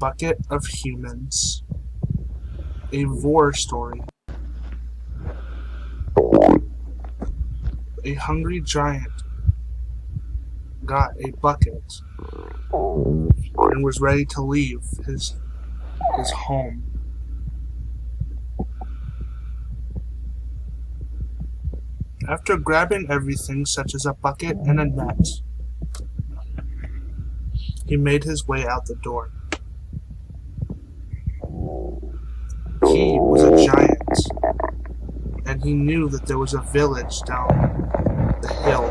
Bucket of Humans, a Vore story. A hungry giant got a bucket and was ready to leave his home. After grabbing everything such as a bucket and a net, he made his way out the door. He was a giant, and he knew that there was a village down the hill.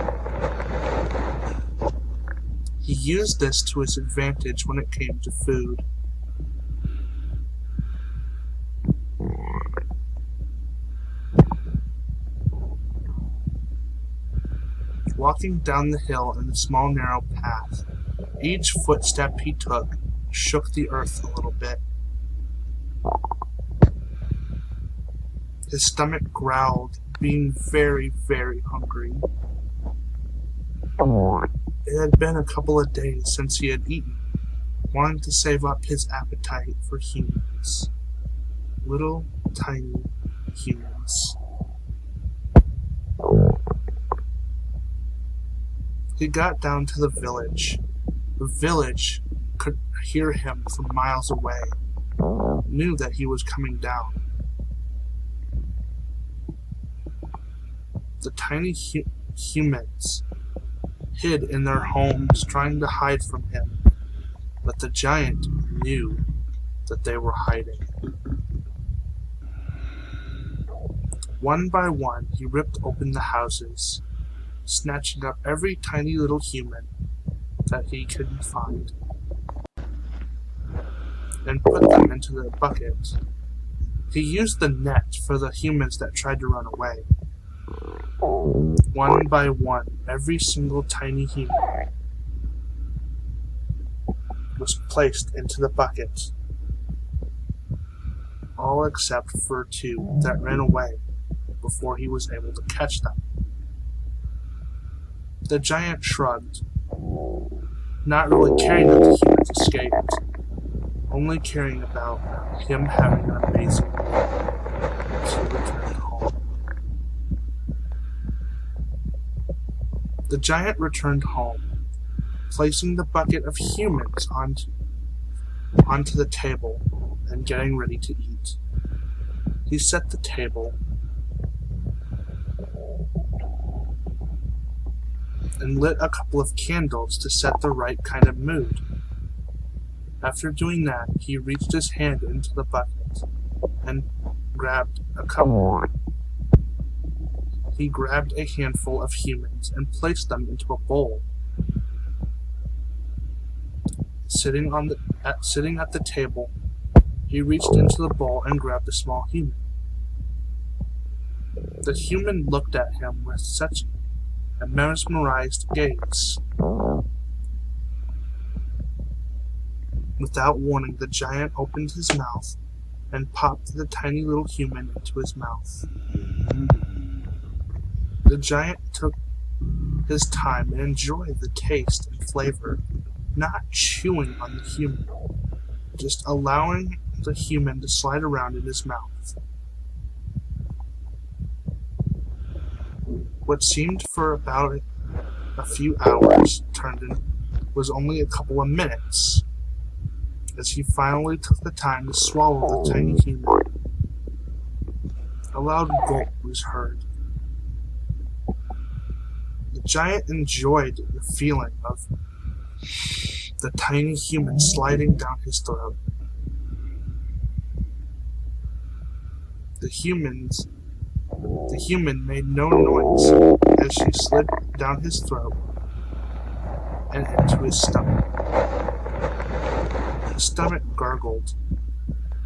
He used this to his advantage when it came to food. Walking down the hill in a small narrow path, each footstep he took shook the earth a little bit. His stomach growled, being very, very hungry. It had been a couple of days since he had eaten, wanting to save up his appetite for humans. Little, tiny humans. He got down to the village. The village could hear him from miles away, knew that he was coming down. The tiny humans hid in their homes trying to hide from him, but the giant knew that they were hiding. One by one, he ripped open the houses, snatching up every tiny little human that he could find, and put them into the bucket. He used the net for the humans that tried to run away. One by one, every single tiny human was placed into the bucket, all except for two that ran away before he was able to catch them. The giant shrugged, not really caring that the humans escaped, only caring about him having an amazing day to return home. The giant returned home, placing the bucket of humans onto the table and getting ready to eat. He set the table and lit a couple of candles to set the right kind of mood. After doing that, he reached his hand into the bucket and grabbed a couple. He grabbed a handful of humans and placed them into a bowl. Sitting at the table, he reached into the bowl and grabbed a small human. The human looked at him with such a mesmerized gaze. Without warning, the giant opened his mouth and popped the tiny little human into his mouth. The giant took his time and enjoyed the taste and flavor, not chewing on the human, just allowing the human to slide around in his mouth. What seemed for about a few hours was only a couple of minutes, as he finally took the time to swallow the tiny human. A loud gulp was heard. The giant enjoyed the feeling of the tiny human sliding down his throat. The human made no noise as she slid down his throat and into his stomach. His stomach gargled,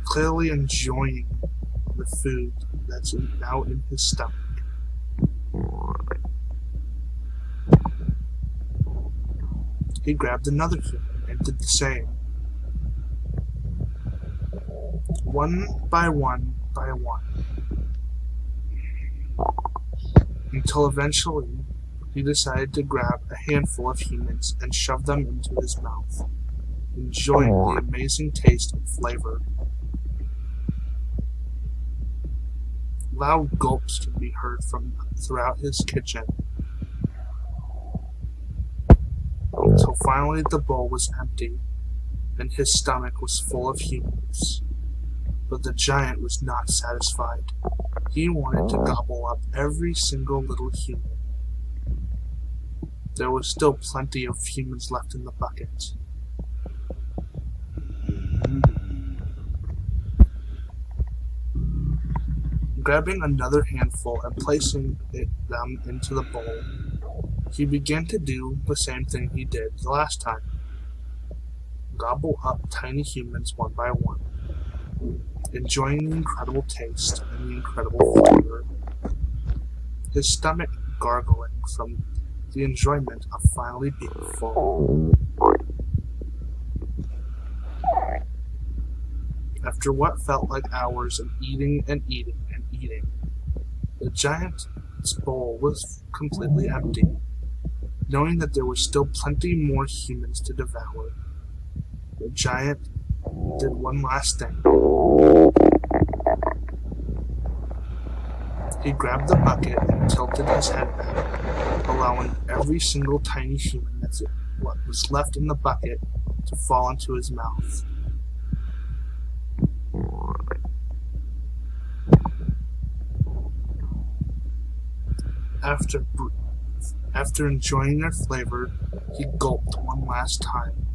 clearly enjoying the food that's now in his stomach. He grabbed another human and did the same. One by one, until eventually he decided to grab a handful of humans and shove them into his mouth. enjoying the amazing taste and flavor. Loud gulps can be heard from throughout his kitchen, until finally the bowl was empty and his stomach was full of humans. But the giant was not satisfied. He wanted to gobble up every single little human. There was still plenty of humans left in the bucket. Grabbing another handful and placing them into the bowl, he began to do the same thing he did the last time. Gobble up tiny humans one by one, enjoying the incredible taste and the incredible flavor, his stomach gargling from the enjoyment of finally being full. After what felt like hours of eating and eating and eating, the giant's bowl was completely empty. Knowing that there were still plenty more humans to devour, the giant did one last thing. He grabbed the bucket and tilted his head back, allowing every single tiny human that was left in the bucket to fall into his mouth. After enjoying their flavor, he gulped one last time,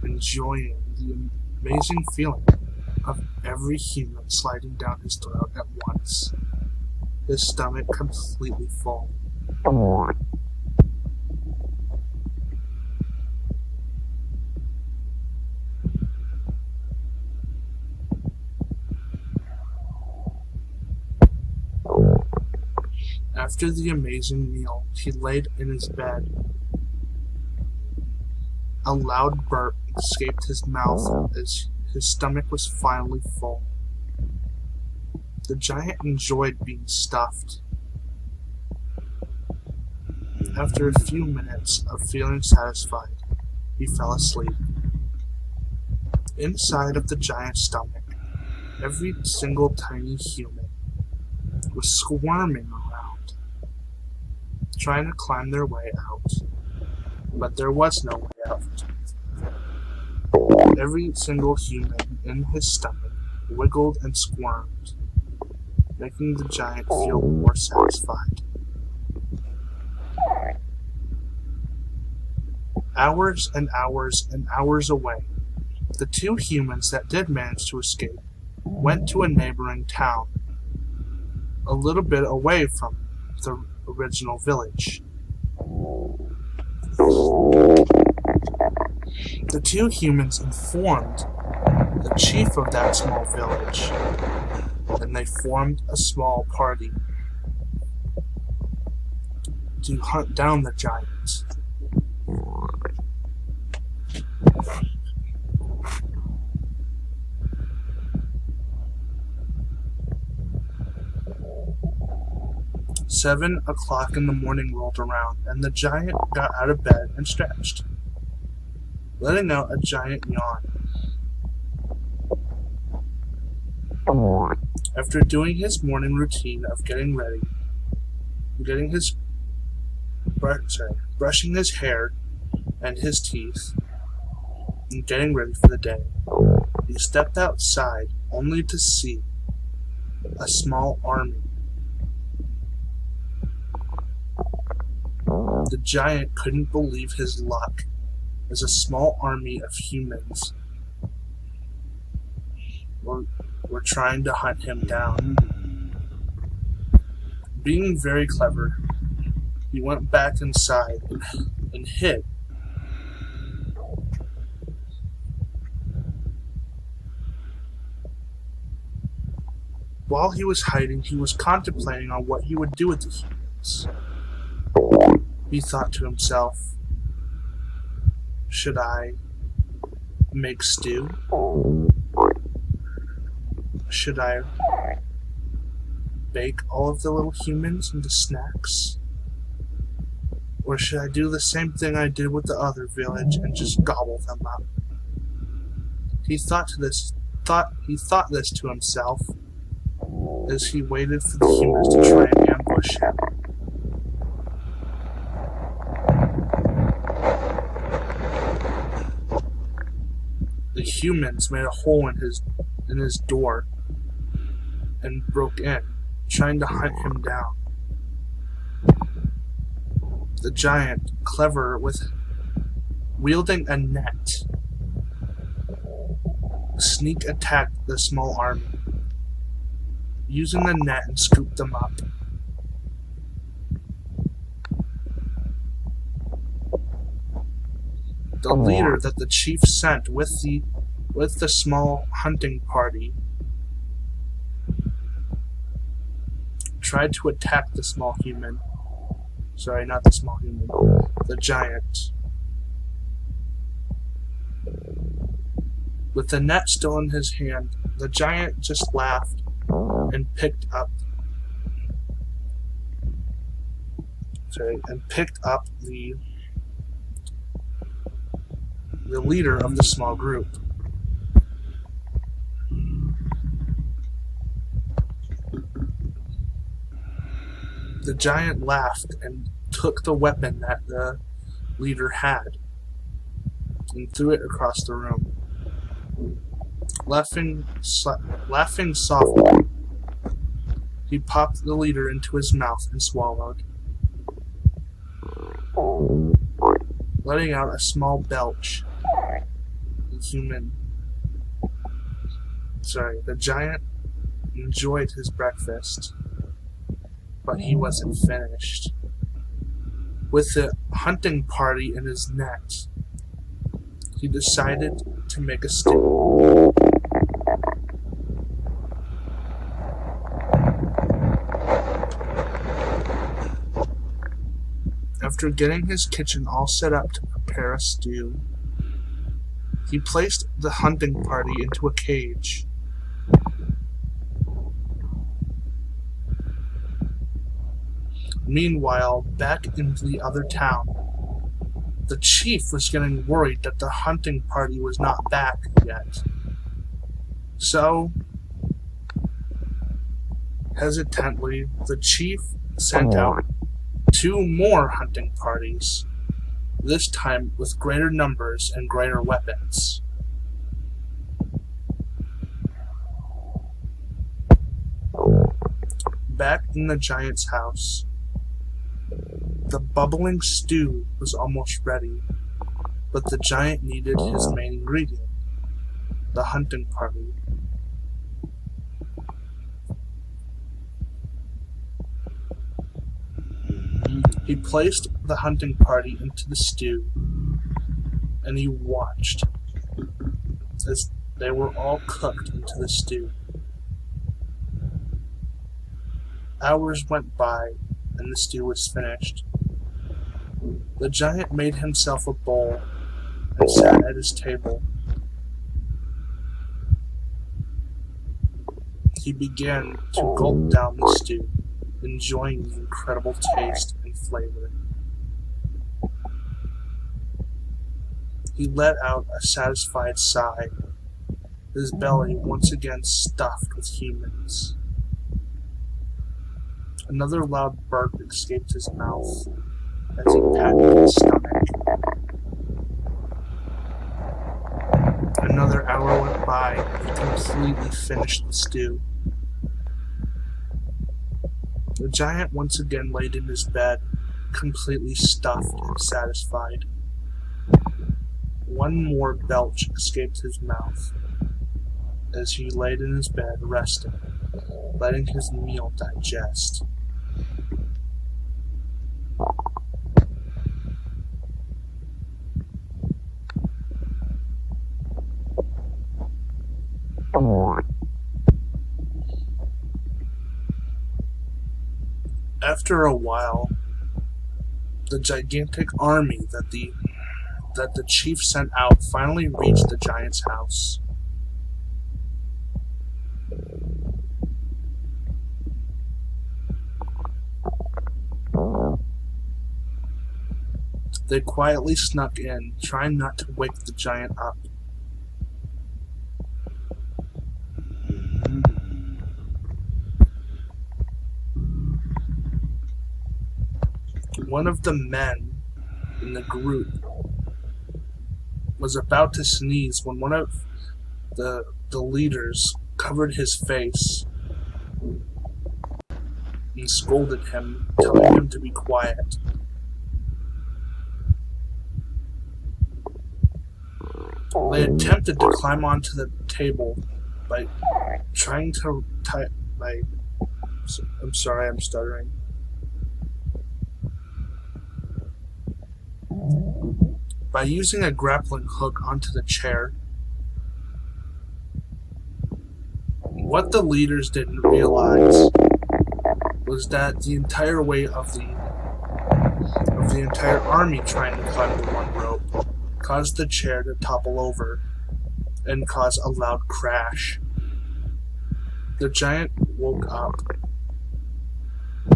enjoying the amazing feeling of every human sliding down his throat at once, his stomach completely full. After the amazing meal, he laid in his bed. A loud burp escaped his mouth as his stomach was finally full. The giant enjoyed being stuffed. After a few minutes of feeling satisfied, he fell asleep. Inside of the giant's stomach, every single tiny human was squirming around, trying to climb their way out. But there was no way out. Every single human in his stomach wiggled and squirmed, making the giant feel more satisfied. Hours and hours and hours away, the two humans that did manage to escape went to a neighboring town, a little bit away from the original village. The two humans informed the chief of that small village, and they formed a small party to hunt down the giant. "7 o'clock in the morning rolled around, and the giant got out of bed and stretched, letting out a giant yawn. After doing his morning routine of brushing his hair and his teeth, and getting ready for the day, he stepped outside only to see a small army. The giant couldn't believe his luck, as a small army of humans were trying to hunt him down. Being very clever, he went back inside and hid. While he was hiding, he was contemplating on what he would do with the humans. He thought to himself, should I make stew? Should I bake all of the little humans into snacks? Or should I do the same thing I did with the other village and just gobble them up? He thought this to himself as he waited for the humans to try and ambush him. The humans made a hole in his door and broke in, trying to hunt him down. The giant, clever with wielding a net, sneak attacked the small army, using the net and scooped them up. The leader that the chief sent with the small hunting party tried to attack the small human. Sorry, not the small human. The giant. With the net still in his hand, the giant just laughed and picked up the leader of the small group. The giant laughed and took the weapon that the leader had and threw it across the room. Laughing softly, he popped the leader into his mouth and swallowed, letting out a small belch. The giant enjoyed his breakfast, but he wasn't finished. With the hunting party in his net, he decided to make a stew. After getting his kitchen all set up to prepare a stew, he placed the hunting party into a cage. Meanwhile, back in the other town, the chief was getting worried that the hunting party was not back yet. So, hesitantly, the chief sent out 2 more hunting parties, this time with greater numbers and greater weapons. Back in the giant's house, the bubbling stew was almost ready, but the giant needed his main ingredient, the hunting party. He placed the hunting party into the stew, and he watched as they were all cooked into the stew. Hours went by, and the stew was finished. The giant made himself a bowl and sat at his table. He began to gulp down the stew, enjoying the incredible taste and flavor. He let out a satisfied sigh, his belly once again stuffed with humans. Another loud bark escaped his mouth as he patted his stomach. Another hour went by and he completely finished the stew. The giant once again laid in his bed, completely stuffed and satisfied. One more belch escaped his mouth as he laid in his bed resting, letting his meal digest. After a while, the gigantic army that the chief sent out finally reached the giant's house. They quietly snuck in, trying not to wake the giant up. One of the men in the group was about to sneeze when one of the leaders covered his face and scolded him, telling him to be quiet. They attempted to climb onto the table by trying to I'm sorry, I'm stuttering. By using a grappling hook onto the chair. What the leaders didn't realize was that the entire weight of the entire army trying to climb the one rope caused the chair to topple over and cause a loud crash. The giant woke up,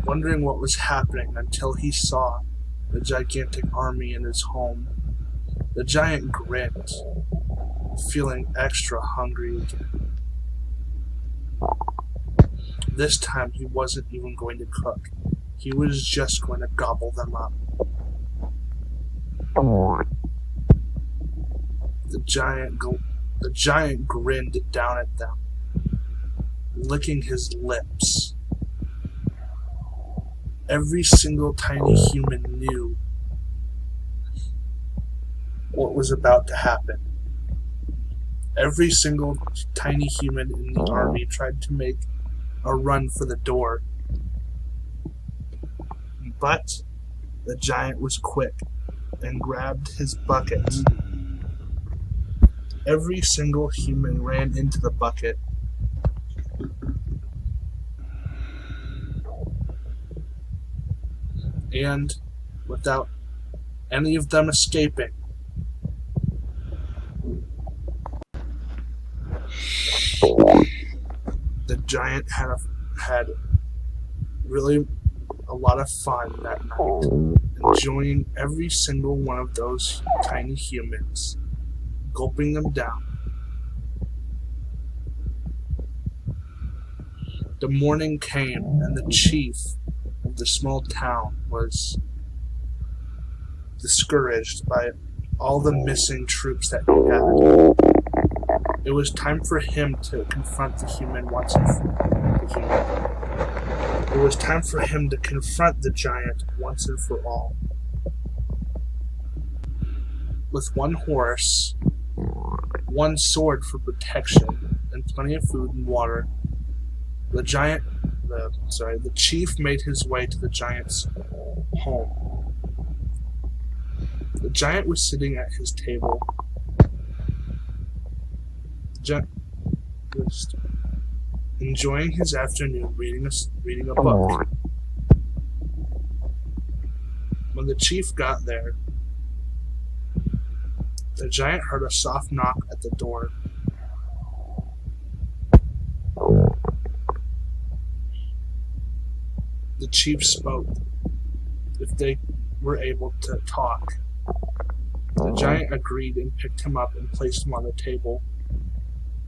wondering what was happening until he saw the gigantic army in his home. The giant grinned, feeling extra hungry again. This time he wasn't even going to cook. He was just going to gobble them up. The giant grinned down at them, licking his lips. Every single tiny human knew what was about to happen. Every single tiny human in the army tried to make a run for the door. But the giant was quick and grabbed his bucket. Every single human ran into the bucket. And without any of them escaping, the giant had really a lot of fun that night, enjoying every single one of those tiny humans, gulping them down. The morning came, and the chief of the small town was discouraged by all the missing troops that he had. It was time for him to confront the human once and for all. It was time for him to confront the giant once and for all. With one horse, one sword for protection, and plenty of food and water, the chief made his way to the giant's home. The giant was sitting at his table, just enjoying his afternoon reading a book. When the chief got there, the giant heard a soft knock at the door. The chief spoke if they were able to talk. The giant agreed and picked him up and placed him on the table.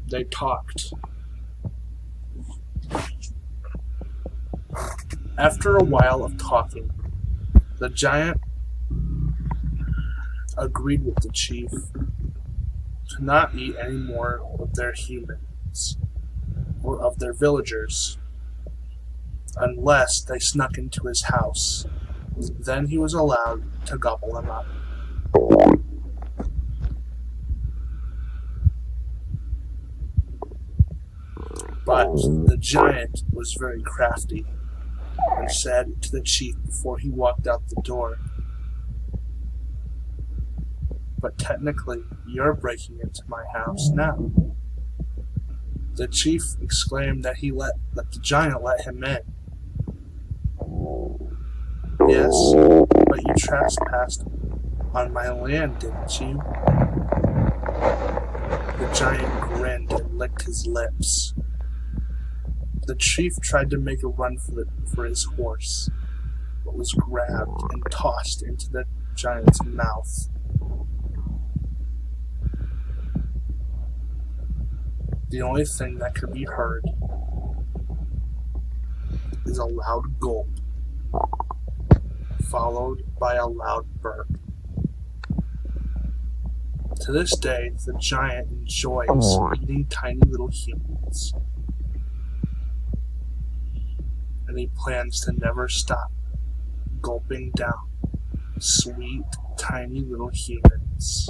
They talked. After a while of talking, the giant agreed with the chief to not eat any more of their humans or of their villagers unless they snuck into his house. Then he was allowed to gobble them up. But the giant was very crafty and said to the chief before he walked out the door, "But technically, you're breaking into my house now." The chief exclaimed that that the giant let him in. "Yes, but you trespassed on my land, didn't you?" The giant grinned and licked his lips. The chief tried to make a run for his horse, but was grabbed and tossed into the giant's mouth. The only thing that could be heard is a loud gulp, followed by a loud burp. To this day, the giant enjoys eating tiny little humans, and he plans to never stop gulping down sweet, tiny little humans.